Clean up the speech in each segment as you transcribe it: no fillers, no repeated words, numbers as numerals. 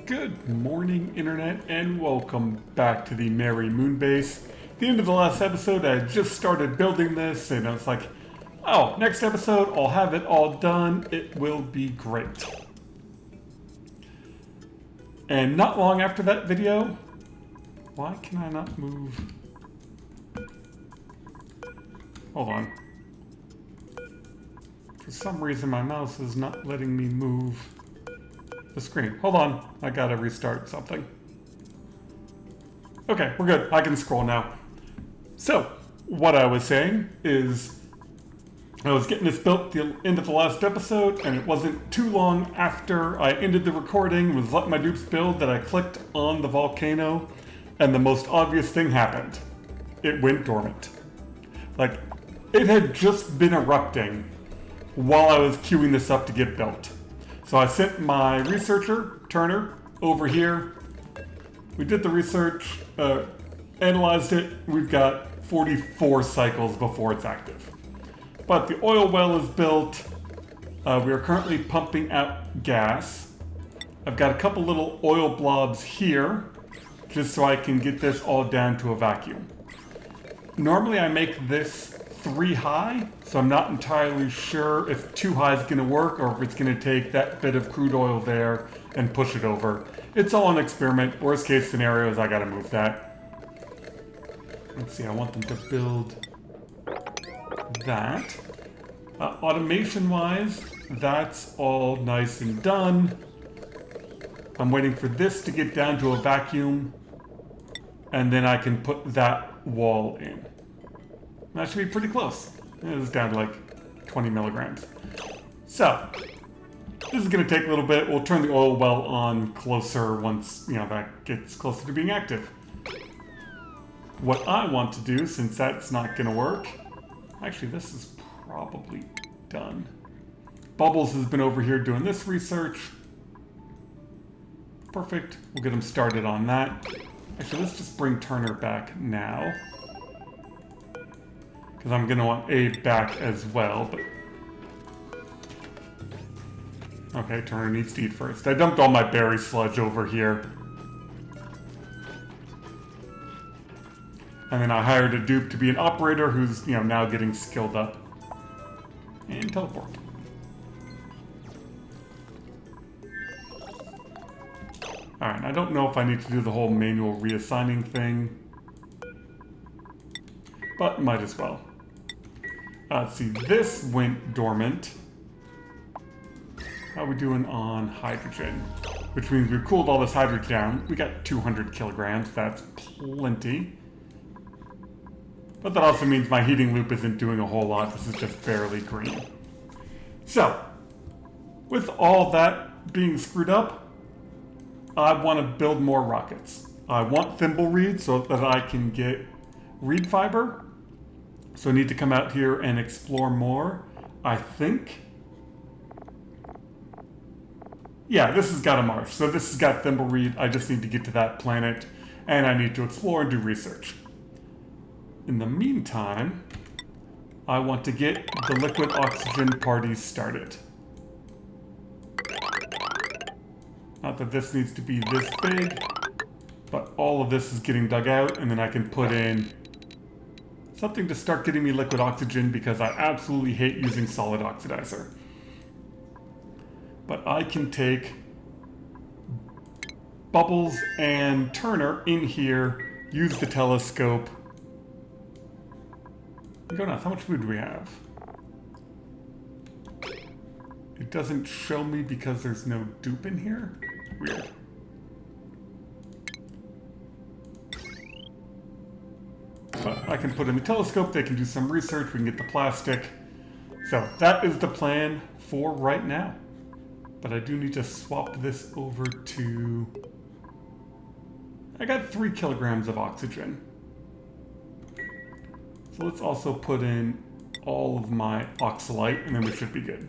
Good morning, Internet, and welcome back to the Merry Moonbase. At the end of the last episode, I had just started building this, and I was like, oh, next episode, I'll have it all done. It will be great. And not long after that video, why can I not move? Hold on. For some reason, my mouse is not letting me move the screen. Hold on, I gotta restart something. Okay, we're good. I can scroll now. So, what I was saying is I was getting this built at the end of the last episode, and it wasn't too long after I ended the recording and was letting my dupes build that I clicked on the volcano, and the most obvious thing happened. It went dormant. Like, it had just been erupting while I was queuing this up to get built. So I sent my researcher, Turner, over here. We did the research, analyzed it. We've got 44 cycles before it's active. But the oil well is built. We are currently pumping out gas. I've got a couple little oil blobs here, just so I can get this all down to a vacuum. Normally I make this 3 high, so I'm not entirely sure if 2 high is going to work or if it's going to take that bit of crude oil there and push it over. It's all an experiment. Worst case scenario is I got to move that. Let's see, I want them to build that. Automation wise, that's all nice and done. I'm waiting for this to get down to a vacuum, and then I can put that wall in. That should be pretty close. It's down to like 20 milligrams. So, this is going to take a little bit. We'll turn the oil well on closer once, that gets closer to being active. What I want to do, since that's not going to work... Actually, this is probably done. Bubbles has been over here doing this research. Perfect. We'll get him started on that. Actually, let's just bring Turner back now, because I'm going to want Abe back as well, but... Okay, Turner needs to eat first. I dumped all my berry sludge over here. And then I hired a dupe to be an operator who's, now getting skilled up. And teleport. Alright, I don't know if I need to do the whole manual reassigning thing, but might as well. Let's see, this went dormant. How are we doing on hydrogen? Which means we've cooled all this hydrogen down. We got 200 kilograms, that's plenty. But that also means my heating loop isn't doing a whole lot, this is just barely green. So, with all that being screwed up, I want to build more rockets. I want thimble reed so that I can get reed fiber. So I need to come out here and explore more, I think. Yeah, this has got a marsh. So this has got thimbleweed. I just need to get to that planet, and I need to explore and do research. In the meantime, I want to get the liquid oxygen parties started. Not that this needs to be this big, but all of this is getting dug out, and then I can put in something to start getting me liquid oxygen, because I absolutely hate using solid oxidizer. But I can take Bubbles and Turner in here, use the telescope. Go nuts, how much food do we have? It doesn't show me because there's no dupe in here? Weird. But I can put in the telescope, they can do some research, we can get the plastic. So that is the plan for right now. But I do need to swap this over to... I got 3 kilograms of oxygen. So let's also put in all of my oxalite, and then we should be good.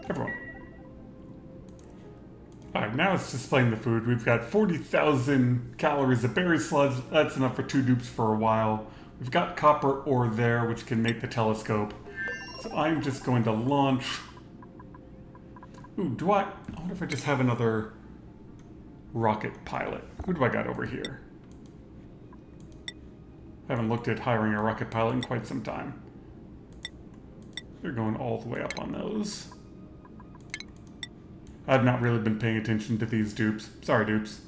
Everyone. Alright, now it's displaying the food. We've got 40,000 calories of berry sludge. That's enough for 2 dupes for a while. We've got copper ore there, which can make the telescope. So I'm just going to launch Ooh, I wonder if I just have another rocket pilot. Who do I got over here? I haven't looked at hiring a rocket pilot in quite some time. They're going all the way up on those. I've not really been paying attention to these dupes. Sorry, dupes.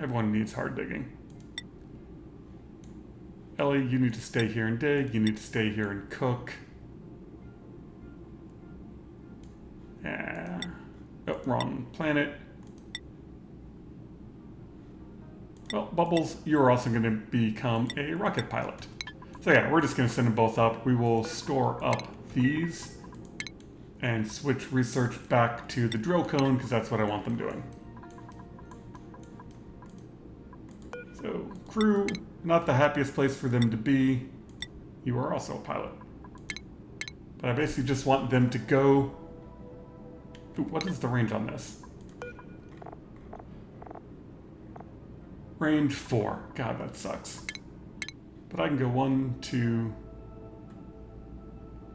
Everyone needs hard digging. Ellie, you need to stay here and dig. You need to stay here and cook. Yeah. Oh, wrong planet. Well, Bubbles, you're also going to become a rocket pilot. So yeah, we're just going to send them both up. We will store up these and switch research back to the drill cone because that's what I want them doing. So, crew, not the happiest place for them to be. You are also a pilot. But I basically just want them to go... Ooh, what is the range on this? Range 4. God, that sucks. But I can go 1, 2...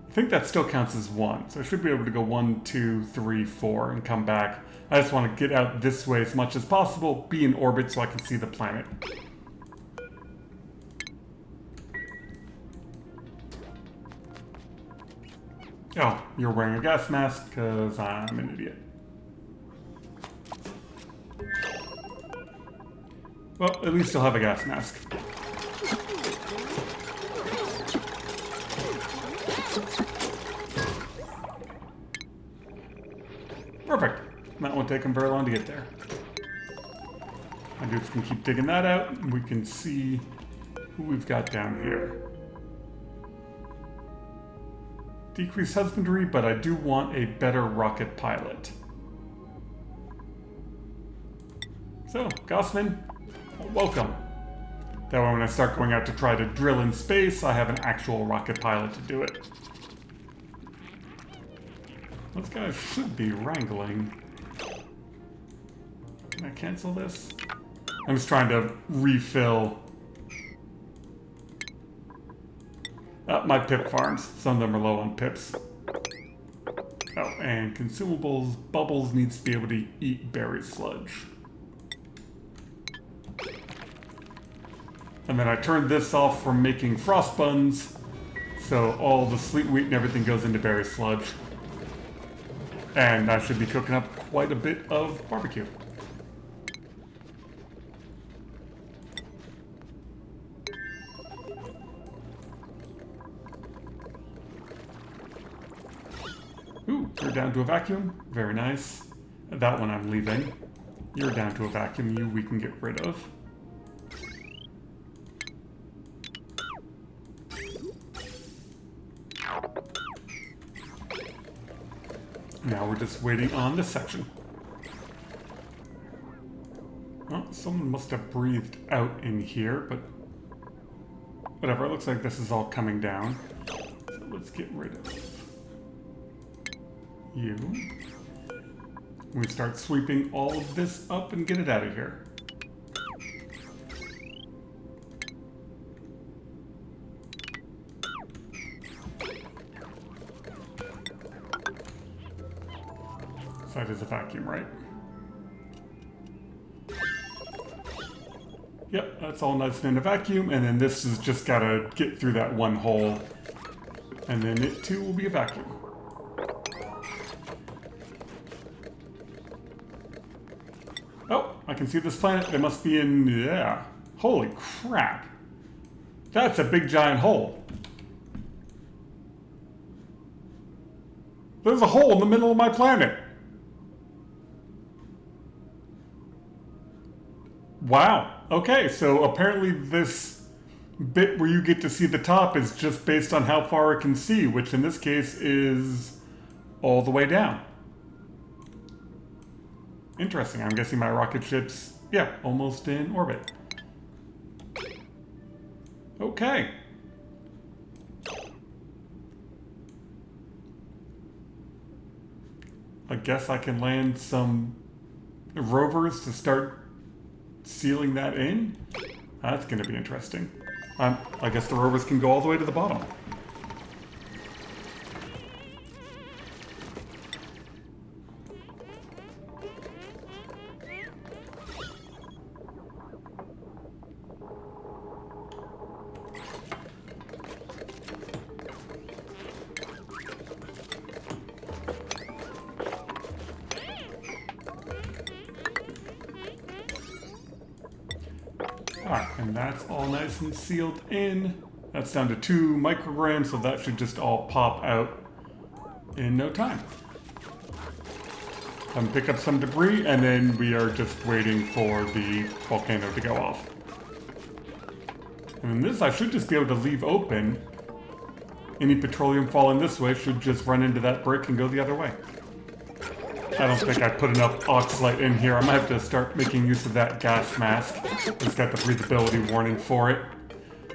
I think that still counts as 1. So I should be able to go 1, 2, 3, 4 and come back. I just want to get out this way as much as possible, be in orbit so I can see the planet. Oh, you're wearing a gas mask because I'm an idiot. Well, at least you'll have a gas mask. Perfect. That won't take them very long to get there. My dudes can keep digging that out, and we can see who we've got down here. Decreased husbandry, but I do want a better rocket pilot. So, Gossman, welcome. That way when I start going out to try to drill in space, I have an actual rocket pilot to do it. Those guys should be wrangling. Can I cancel this? I'm just trying to refill my pip farms. Some of them are low on pips. Oh, and consumables. Bubbles needs to be able to eat berry sludge. And then I turned this off from making frost buns, so all the sweet wheat and everything goes into berry sludge. And I should be cooking up quite a bit of barbecue. Ooh, you're down to a vacuum. Very nice. That one I'm leaving. You're down to a vacuum. You we can get rid of. Now we're just waiting on this section. Well, someone must have breathed out in here, but whatever. It looks like this is all coming down. So let's get rid of you. We start sweeping all of this up and get it out of here. That is a vacuum, right? Yep, that's all nice and in a vacuum, and then this has just gotta get through that one hole, and then it too will be a vacuum. Oh, I can see this planet. They must be in... yeah. Holy crap. That's a big giant hole. There's a hole in the middle of my planet. Wow. Okay, so apparently this bit where you get to see the top is just based on how far it can see, which in this case is all the way down. Interesting. I'm guessing my rocket ship's, yeah, almost in orbit. Okay. I guess I can land some rovers to start sealing that in. That's going to be interesting. I guess the rovers can go all the way to the bottom. Alright, and that's all nice and sealed in. That's down to 2 micrograms, so that should just all pop out in no time. Pick up some debris, and then we are just waiting for the volcano to go off. And this I should just be able to leave open. Any petroleum falling this way should just run into that brick and go the other way. I don't think I put enough oxalate in here. I might have to start making use of that gas mask. It's got the breathability warning for it.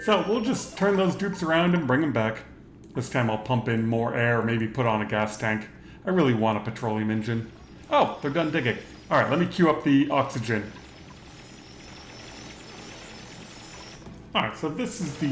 So we'll just turn those dupes around and bring them back. This time I'll pump in more air, maybe put on a gas tank. I really want a petroleum engine. Oh, they're done digging. Alright, let me queue up the oxygen. Alright, so this is the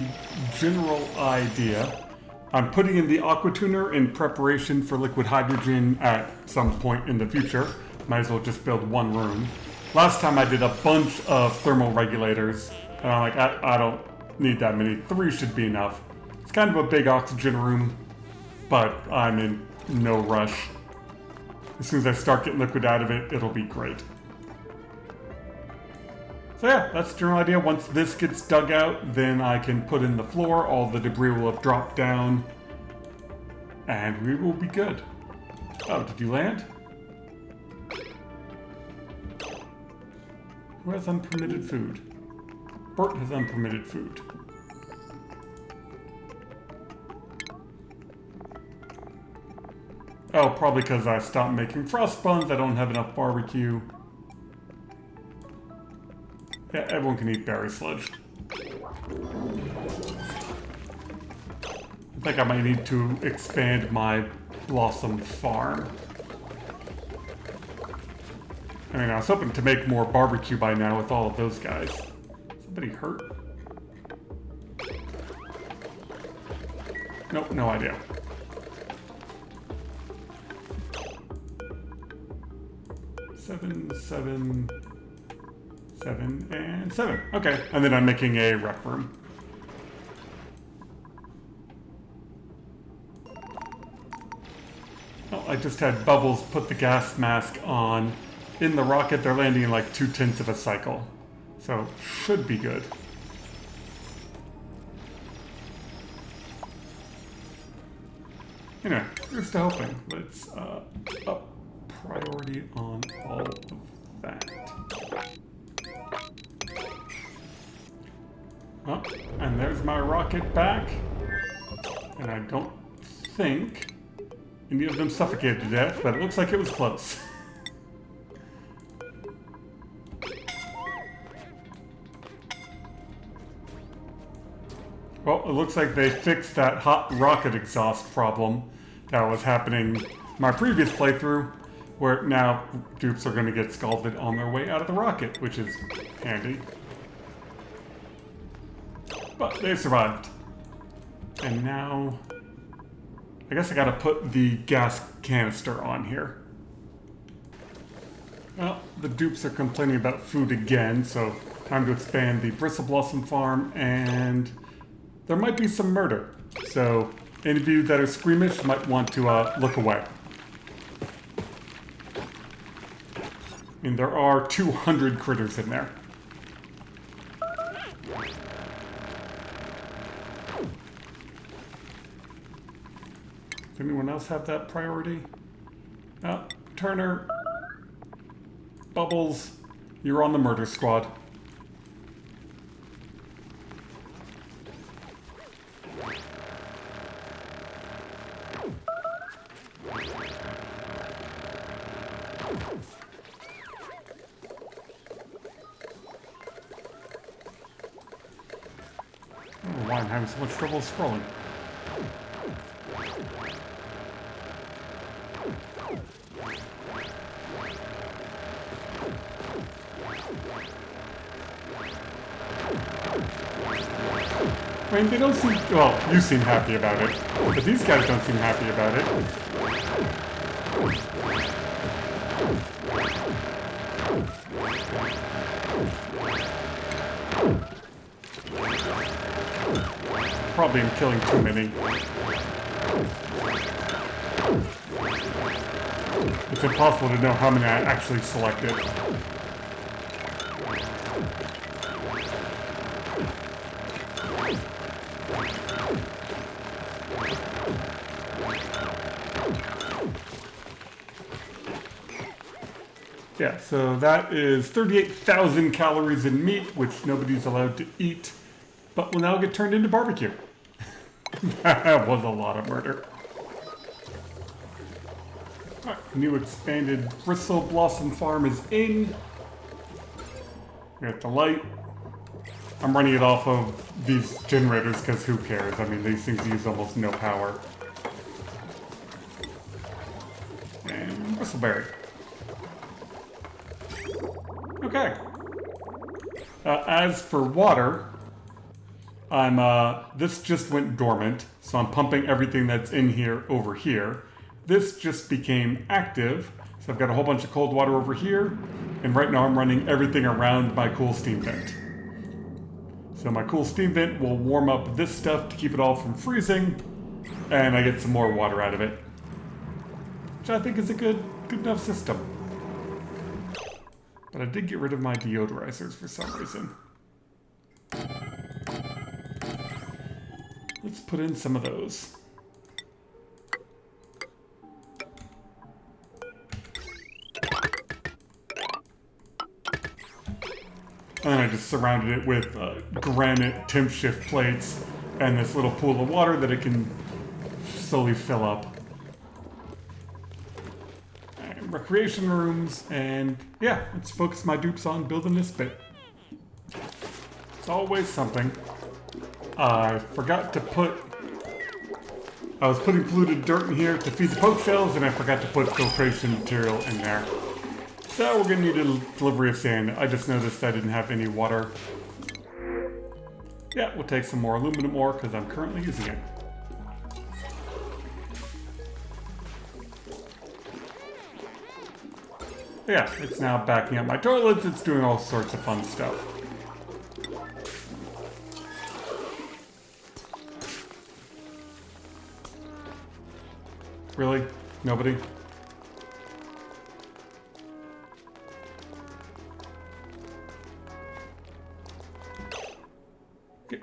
general idea. I'm putting in the aqua tuner in preparation for liquid hydrogen at some point in the future. Might as well just build one room. Last time I did a bunch of thermal regulators, and I'm like, I don't need that many. 3 should be enough. It's kind of a big oxygen room, but I'm in no rush. As soon as I start getting liquid out of it, it'll be great. So yeah, that's the general idea. Once this gets dug out, then I can put in the floor. All the debris will have dropped down, and we will be good. Oh, did you land? Who has unpermitted food? Bert has unpermitted food. Oh, probably because I stopped making frost buns. I don't have enough barbecue. Yeah, everyone can eat berry sludge. I think I might need to expand my blossom farm. I mean, I was hoping to make more barbecue by now with all of those guys. Somebody hurt? Nope, no idea. Seven, and 7. Okay, and then I'm making a rec room. Oh, I just had Bubbles put the gas mask on. In the rocket, they're landing in like 2/10 of a cycle. So, should be good. Anyway, here's to hoping. Let's up priority on all of that. Oh, and there's my rocket back. And I don't think any of them suffocated to death, but it looks like it was close. Well, it looks like they fixed that hot rocket exhaust problem that was happening my previous playthrough, where now dupes are going to get scalded on their way out of the rocket, which is handy. But they survived. And now, I guess I gotta put the gas canister on here. Well, the dupes are complaining about food again, so time to expand the Bristle Blossom farm, and there might be some murder. So any of you that are squeamish might want to look away. I mean, there are 200 critters in there. Does anyone else have that priority? Turner, Bubbles, you're on the murder squad. I don't know why I'm having so much trouble scrolling. I mean, they don't seem... Well, you seem happy about it, but these guys don't seem happy about it. Probably am killing too many. It's impossible to know how many I actually selected. Yeah, so that is 38,000 calories in meat, which nobody's allowed to eat, but will now get turned into barbecue. That was a lot of murder. All right, new expanded Bristle Blossom Farm is in. We got the light. I'm running it off of these generators because who cares? I mean, these things use almost no power. And Bristleberry. Okay. As for water, this just went dormant, so I'm pumping everything that's in here over here. This just became active, so I've got a whole bunch of cold water over here, and right now I'm running everything around my cool steam vent. So my cool steam vent will warm up this stuff to keep it all from freezing, and I get some more water out of it. Which I think is a good enough system. But I did get rid of my deodorizers for some reason. Let's put in some of those. And then I just surrounded it with granite temp shift plates and this little pool of water that it can slowly fill up. And recreation rooms, and yeah, let's focus my dupes on building this bit. It's always something. I forgot to put... I was putting polluted dirt in here to feed the poke shells, and I forgot to put filtration material in there. So we're going to need a delivery of sand. I just noticed I didn't have any water. Yeah, we'll take some more aluminum ore because I'm currently using it. Yeah, it's now backing up my toilets. It's doing all sorts of fun stuff. Really? Nobody?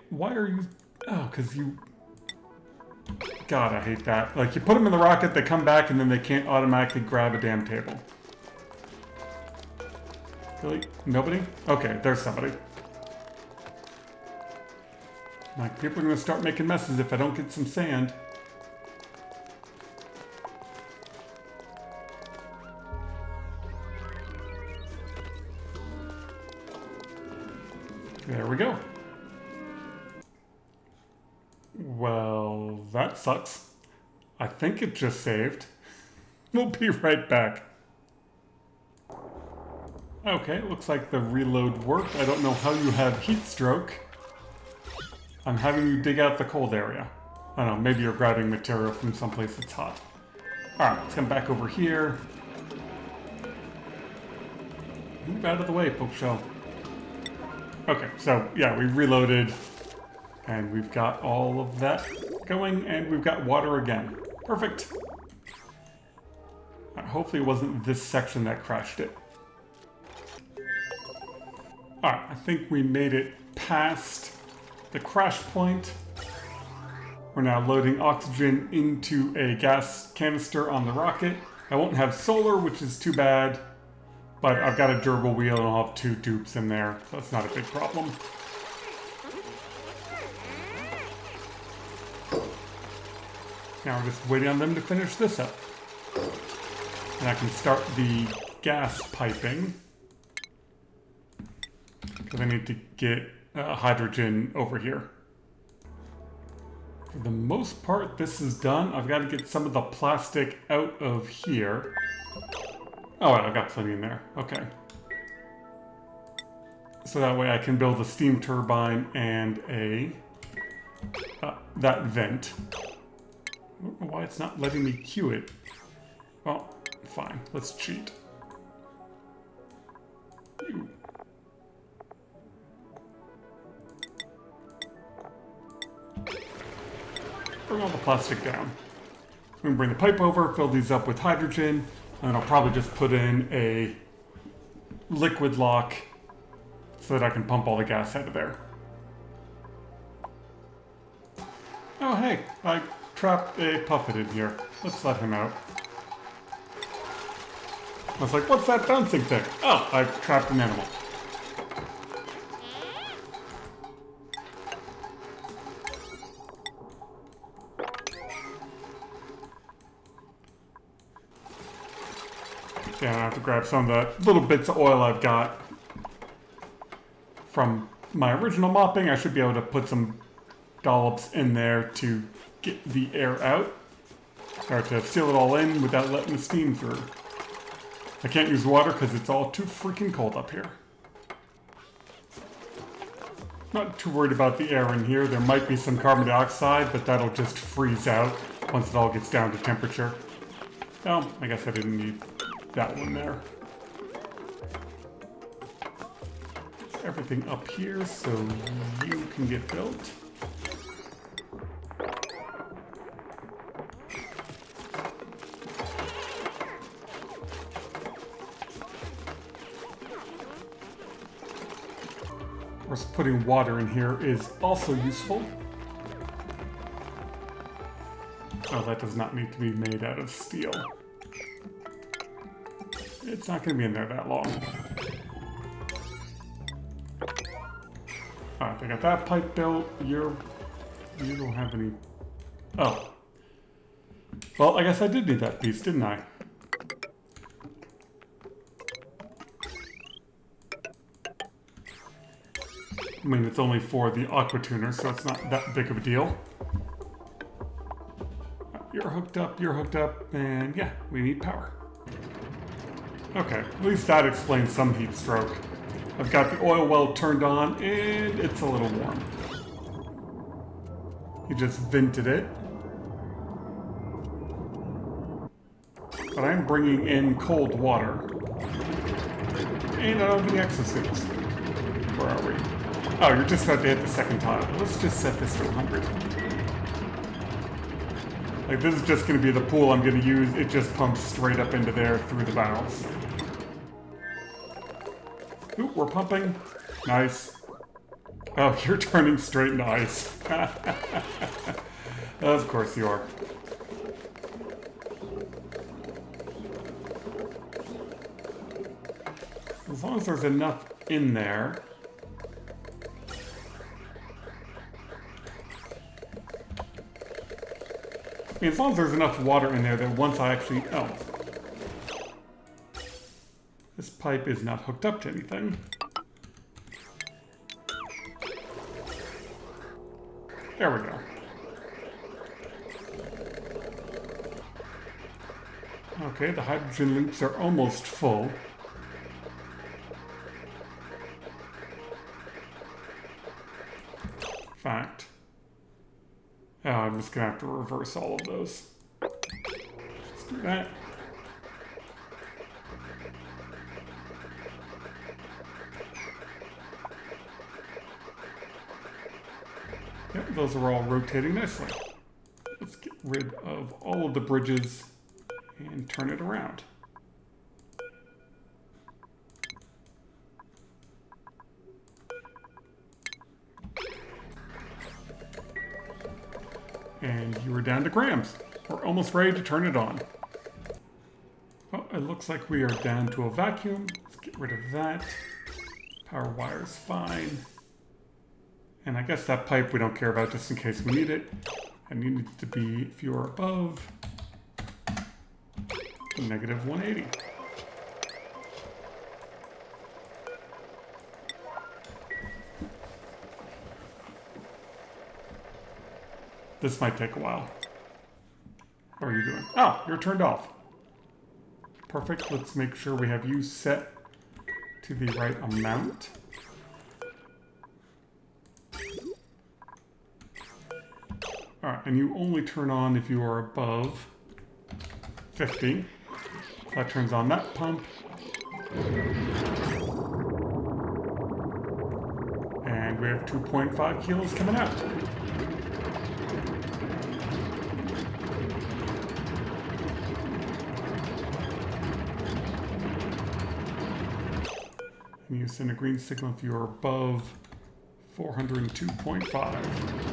Why are you... Oh, because you... God, I hate that. Like, you put them in the rocket, they come back, and then they can't automatically grab a damn table. Really? Nobody? Okay, there's somebody. Like, people are going to start making messes if I don't get some sand. There we go. Well, that sucks. I think it just saved. We'll be right back. Okay, looks like the reload worked. I don't know how you have heat stroke. I'm having you dig out the cold area. I don't know, maybe you're grabbing material from someplace that's hot. Alright, let's come back over here. Move out of the way, poke shell. Okay, so yeah, we reloaded. And we've got all of that going, and we've got water again. Perfect. Hopefully it wasn't this section that crashed it. Alright, I think we made it past the crash point. We're now loading oxygen into a gas canister on the rocket. I won't have solar, which is too bad, but I've got a durable wheel and I'll have 2 dupes in there, so that's not a big problem. Now we're just waiting on them to finish this up. And I can start the gas piping. Because I need to get hydrogen over here. For the most part, this is done. I've got to get some of the plastic out of here. Oh, I've got plenty in there. Okay. So that way I can build a steam turbine and a... that vent. I don't know why it's not letting me queue it. Well, fine. Let's cheat. Bring all the plastic down. I'm going to bring the pipe over, fill these up with hydrogen, and I'll probably just put in a liquid lock so that I can pump all the gas out of there. Oh, hey, I trapped a puffet in here. Let's let him out. I was like, what's that bouncing thing? Oh, I trapped an animal. Yeah, I have to grab some of the little bits of oil I've got from my original mopping. I should be able to put some dollops in there to get the air out, or to seal it all in without letting the steam through. I can't use water because it's all too freaking cold up here. Not too worried about the air in here. There might be some carbon dioxide, but that'll just freeze out once it all gets down to temperature. Oh, I guess I didn't need that one there. It's everything up here so you can get built. Of course, putting water in here is also useful. Oh, that does not need to be made out of steel. It's not going to be in there that long. Alright, I got that pipe built. You don't have any... Oh. Well, I guess I did need that piece, didn't I? I mean, it's only for the aqua tuner, so it's not that big of a deal. You're hooked up, and yeah, we need power. Okay, at least that explains some heat stroke. I've got the oil well turned on, and it's a little warm. You just vented it. But I'm bringing in cold water. And I don't have any exosuits. Where are we? Oh, you're just about to hit the second tile. Let's just set this to 100. Like, this is just going to be the pool I'm going to use. It just pumps straight up into there through the valves. Ooh, we're pumping. Nice. Oh, you're turning straight into ice. Of course you are. As long as there's enough in there. I mean, as long as there's enough water in there that once I actually... Oh. This pipe is not hooked up to anything. There we go. Okay, the hydrogen loops are almost full. Fact. Oh, I'm just gonna have to reverse all of those. Let's do that. Yep, those are all rotating nicely. Let's get rid of all of the bridges and turn it around. And you were down to grams. We're almost ready to turn it on. Well, it looks like we are down to a vacuum. Let's get rid of that. Power wire's fine. And I guess that pipe we don't care about just in case we need it. And you need to be, if you're above, negative 180. This might take a while. What are you doing? Oh, you're turned off. Perfect. Let's make sure we have you set to the right amount. Alright, and you only turn on if you are above 50. That turns on that pump. And we have 2.5 kilos coming out. And you send a green signal if you're above 402.5.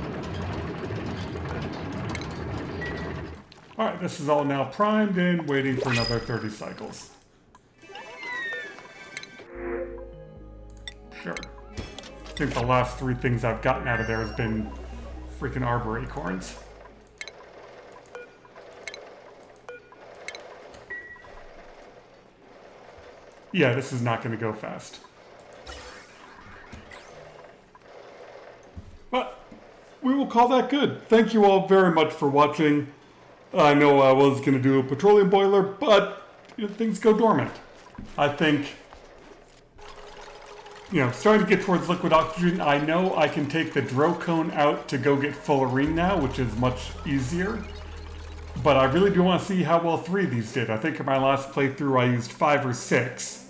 Alright, this is all now primed and waiting for another 30 cycles. temperature. I think the last 3 things I've gotten out of there has been freaking arbor acorns. Yeah, this is not going to go fast. But we will call that good. Thank you all very much for watching. I know I was going to do a petroleum boiler, but things go dormant. I think, starting to get towards liquid oxygen, I know I can take the drocone out to go get fullerene now, which is much easier. But I really do want to see how well 3 of these did. I think in my last playthrough I used 5 or 6.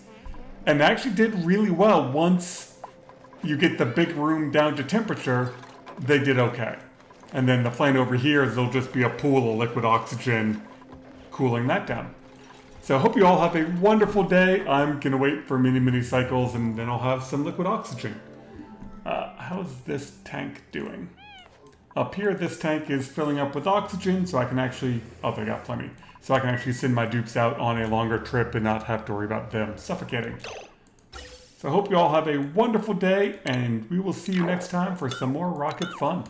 And they actually did really well. Once you get the big room down to temperature, they did okay. And then the plan over here is there'll just be a pool of liquid oxygen cooling that down. So I hope you all have a wonderful day. I'm going to wait for many cycles and then I'll have some liquid oxygen. How's this tank doing? Up here, this tank is filling up with oxygen, so I can actually... Oh, they got plenty. So I can actually send my dupes out on a longer trip and not have to worry about them suffocating. So I hope you all have a wonderful day, and we will see you next time for some more rocket fun.